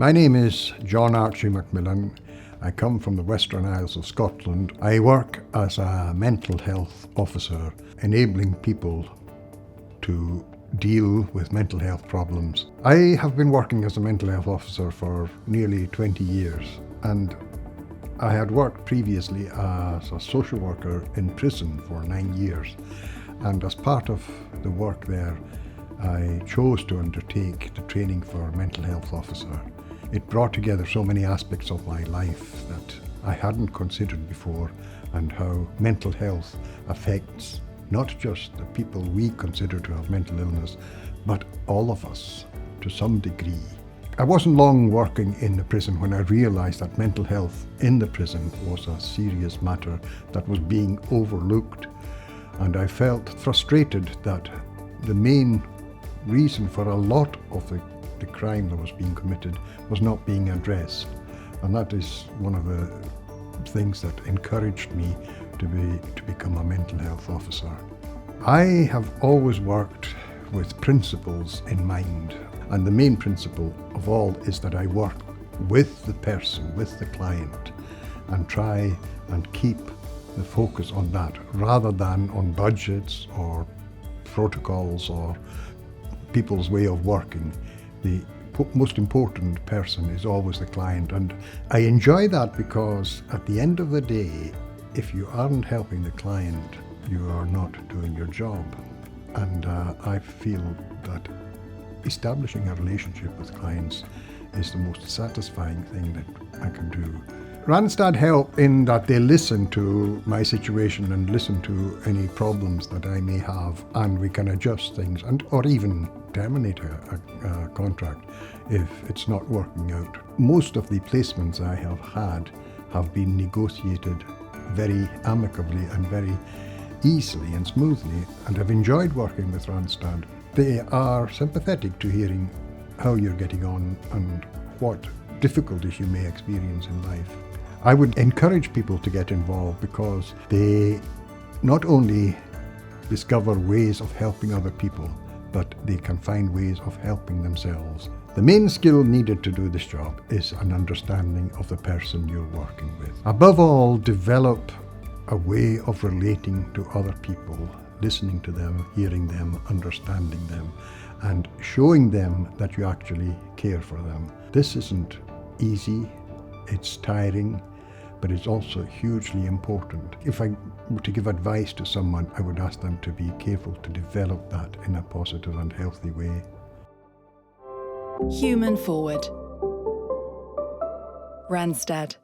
My name is John Archie Macmillan. I come from the Western Isles of Scotland. I work as a mental health officer, enabling people to deal with mental health problems. I have been working as a mental health officer for nearly 20 years, and I had worked previously as a social worker in prison for 9 years. And as part of the work there, I chose to undertake the training for mental health officer. It brought together so many aspects of my life that I hadn't considered before, and how mental health affects not just the people we consider to have mental illness, but all of us to some degree. I wasn't long working in the prison when I realised that mental health in the prison was a serious matter that was being overlooked, and I felt frustrated that the main reason for a lot of the crime that was being committed was not being addressed. And that is one of the things that encouraged me to become a mental health officer. I have always worked with principles in mind, and the main principle of all is that I work with the person, with the client, and try and keep the focus on that rather than on budgets or protocols or people's way of working. The most important person is always the client, and I enjoy that because at the end of the day, if you aren't helping the client, you are not doing your job. And I feel that establishing a relationship with clients is the most satisfying thing that I can do. Randstad help in that they listen to my situation and listen to any problems that I may have, and we can adjust things or even terminate a contract if it's not working out. Most of the placements I have had have been negotiated very amicably and very easily and smoothly, and I've enjoyed working with Randstad. They are sympathetic to hearing how you're getting on and what difficulties you may experience in life. I would encourage people to get involved because they not only discover ways of helping other people, but they can find ways of helping themselves. The main skill needed to do this job is an understanding of the person you're working with. Above all, develop a way of relating to other people, listening to them, hearing them, understanding them, and showing them that you actually care for them. This isn't easy, it's tiring, but it's also hugely important. If I were to give advice to someone, I would ask them to be careful to develop that in a positive and healthy way. Human Forward. Randstad.